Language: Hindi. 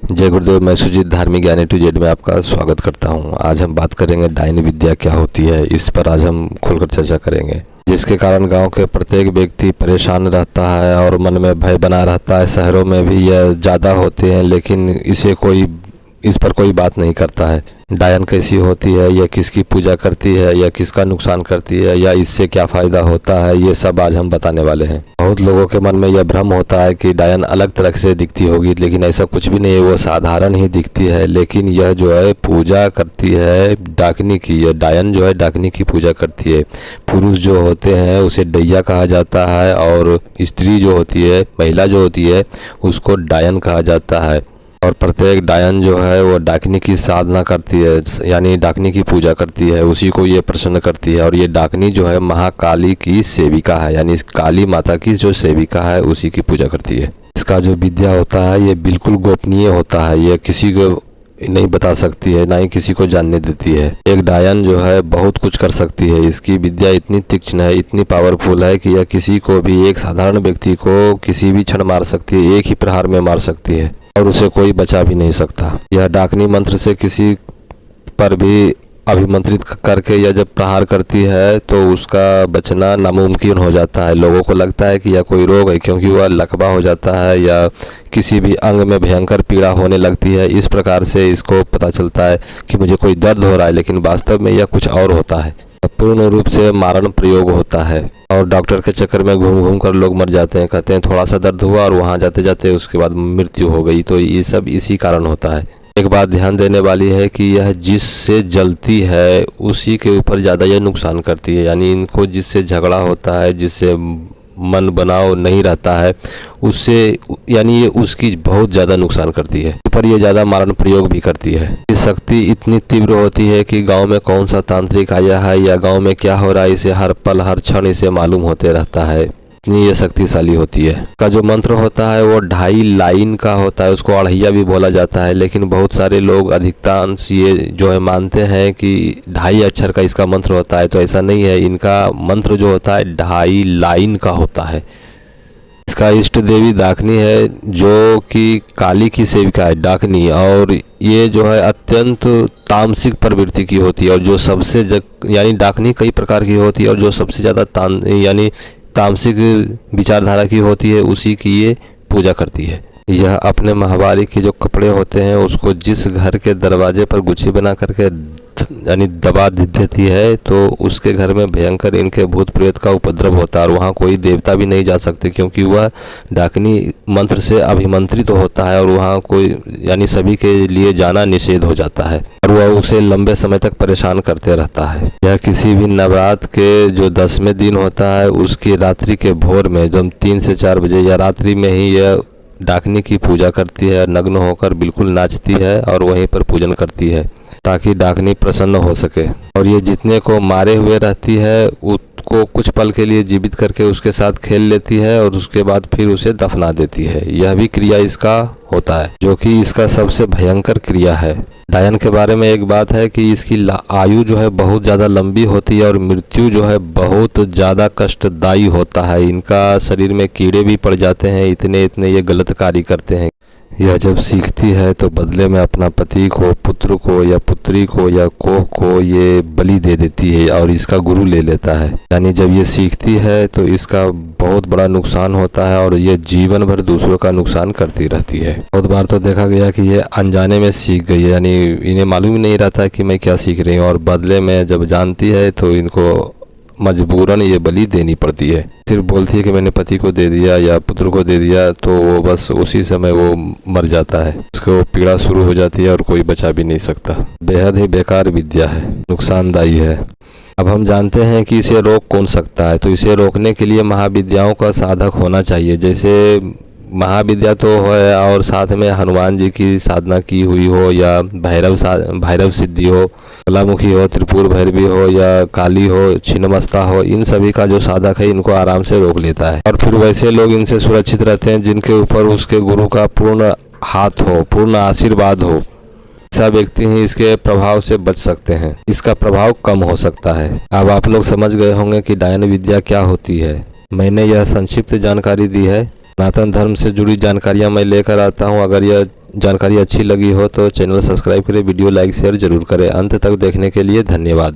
जय गुरुदेव। मैं सुजीत धार्मिक ज्ञान A to Z में आपका स्वागत करता हूं। आज हम बात करेंगे डायन विद्या क्या होती है, इस पर आज हम खुलकर चर्चा करेंगे, जिसके कारण गांव के प्रत्येक व्यक्ति परेशान रहता है और मन में भय बना रहता है। शहरों में भी यह ज़्यादा होते हैं, लेकिन इस पर कोई बात नहीं करता है। डायन कैसी होती है, यह किसकी पूजा करती है, या किसका नुकसान करती है, या इससे क्या फ़ायदा होता है, ये सब आज हम बताने वाले हैं। बहुत लोगों के मन में यह भ्रम होता है कि डायन अलग तरह से दिखती होगी, लेकिन ऐसा कुछ भी नहीं है। वो साधारण ही दिखती है, लेकिन यह जो है पूजा करती है डाकनी की। यह डायन जो है डाकनी की पूजा करती है। पुरुष जो होते हैं उसे डैया कहा जाता है, और स्त्री जो होती है, महिला जो होती है, उसको डायन कहा जाता है। और प्रत्येक डायन जो है वो डाकनी की साधना करती है, यानी डाकनी की पूजा करती है, उसी को ये प्रसन्न करती है। और ये डाकनी जो है महाकाली की सेविका है, यानी इस काली माता की जो सेविका है उसी की पूजा करती है। इसका जो विद्या होता है ये बिल्कुल गोपनीय होता है, ये किसी को नहीं बता सकती है, ना ही किसी को जानने देती है। एक डायन जो है बहुत कुछ कर सकती है। इसकी विद्या इतनी तीक्ष्ण है, इतनी पावरफुल है कि यह किसी को भी, एक साधारण व्यक्ति को किसी भी क्षण मार सकती है, एक ही प्रहार में मार सकती है, और उसे कोई बचा भी नहीं सकता। यह डाकनी मंत्र से किसी पर भी अभिमंत्रित करके यह जब प्रहार करती है तो उसका बचना नामुमकिन हो जाता है। लोगों को लगता है कि यह कोई रोग है, क्योंकि वह लकवा हो जाता है या किसी भी अंग में भयंकर पीड़ा होने लगती है। इस प्रकार से इसको पता चलता है कि मुझे कोई दर्द हो रहा है, लेकिन वास्तव में यह कुछ और होता है। पूर्ण रूप से मारण प्रयोग होता है, और डॉक्टर के चक्कर में घूम घूम कर लोग मर जाते हैं। कहते हैं थोड़ा सा दर्द हुआ और वहाँ जाते जाते उसके बाद मृत्यु हो गई। तो ये सब इसी कारण होता है। एक बात ध्यान देने वाली है कि यह जिससे जलती है उसी के ऊपर ज़्यादा यह नुकसान करती है। यानी इनको जिससे झगड़ा होता है, जिससे मन बनाव नहीं रहता है, उससे यानी ये उसकी बहुत ज़्यादा नुकसान करती है, पर ये ज़्यादा मारण प्रयोग भी करती है। ये शक्ति इतनी तीव्र होती है कि गांव में कौन सा तांत्रिक आया है या गांव में क्या हो रहा है, इसे हर पल हर क्षण इसे मालूम होते रहता है। इतनी ये शक्तिशाली होती है। का जो मंत्र होता है वो 2.5 लाइन का होता है, उसको अढ़ैया भी बोला जाता है। लेकिन बहुत सारे लोग, अधिकांश ये जो है मानते हैं कि 2.5 अक्षर का इसका मंत्र होता है, तो ऐसा नहीं है। इनका मंत्र जो होता है 2.5 लाइन का होता है। इसका इष्ट देवी डाकनी है, जो कि काली की सेविका है डाकनी, और ये जो है अत्यंत तामसिक प्रवृत्ति की होती है। और जो सबसे यानी डाकनी कई प्रकार की होती है, और जो सबसे ज़्यादा यानी तामसिक विचारधारा की होती है उसी की ये पूजा करती है। यह अपने माहवारी के जो कपड़े होते हैं उसको जिस घर के दरवाजे पर गुच्छी बना करके यानी दबा देती है, तो उसके घर में भयंकर इनके भूत प्रेत का उपद्रव होता है, और वहाँ कोई देवता भी नहीं जा सकते, क्योंकि वह डाकनी मंत्र से अभिमंत्रित होता है, और वहाँ कोई यानी सभी के लिए जाना निषेध हो जाता है, और वह उसे लंबे समय तक परेशान करते रहता है। यह किसी भी नवरात्र के जो 10वें दिन होता है उसकी रात्रि के भोर में, जब 3 से 4 बजे या रात्रि में ही यह डाकनी की पूजा करती है। नग्न होकर बिल्कुल नाचती है और वहीं पर पूजन करती है, ताकि डाकनी प्रसन्न हो सके। और ये जितने को मारे हुए रहती है उसको कुछ पल के लिए जीवित करके उसके साथ खेल लेती है, और उसके बाद फिर उसे दफना देती है। यह भी क्रिया इसका होता है, जो कि इसका सबसे भयंकर क्रिया है। डायन के बारे में एक बात है कि इसकी आयु जो है बहुत ज़्यादा लंबी होती है, और मृत्यु जो है बहुत ज़्यादा कष्टदायी होता है। इनका शरीर में कीड़े भी पड़ जाते हैं, इतने इतने ये गलत कार्य करते हैं। यह जब सीखती है तो बदले में अपना पति को, पुत्र को या पुत्री को या कोह को ये बलि दे देती है, और इसका गुरु ले लेता है। यानी जब ये सीखती है तो इसका बहुत बड़ा नुकसान होता है, और ये जीवन भर दूसरों का नुकसान करती रहती है। बहुत बार तो देखा गया कि ये अनजाने में सीख गई है, यानी इन्हें मालूम ही नहीं रहता कि मैं क्या सीख रही हूँ, और बदले में जब जानती है तो इनको मजबूरन ये बलि देनी पड़ती है। सिर्फ बोलती है कि मैंने पति को दे दिया या पुत्र को दे दिया, तो वो बस उसी समय वो मर जाता है, उसको पीड़ा शुरू हो जाती है और कोई बचा भी नहीं सकता। बेहद ही बेकार विद्या है, नुकसानदायी है। अब हम जानते हैं कि इसे रोक कौन सकता है, तो इसे रोकने के लिए महाविद्याओं का साधक होना चाहिए। जैसे महाविद्या तो है, और साथ में हनुमान जी की साधना की हुई हो, या भैरव सिद्धि हो, कलामुखी हो, त्रिपुर भैरवी हो, या काली हो, छिन्नमस्ता हो, इन सभी का जो साधक है इनको आराम से रोक लेता है। और फिर वैसे लोग इनसे सुरक्षित रहते हैं जिनके ऊपर उसके गुरु का पूर्ण हाथ हो, पूर्ण आशीर्वाद हो। ऐसा व्यक्ति ही इसके प्रभाव से बच सकते हैं, इसका प्रभाव कम हो सकता है। अब आप लोग समझ गए होंगे कि डायन विद्या क्या होती है। मैंने यह संक्षिप्त जानकारी दी है। सनातन धर्म से जुड़ी जानकारियां मैं लेकर आता हूं। अगर यह जानकारी अच्छी लगी हो तो चैनल सब्सक्राइब करें, वीडियो लाइक शेयर जरूर करें। अंत तक देखने के लिए धन्यवाद।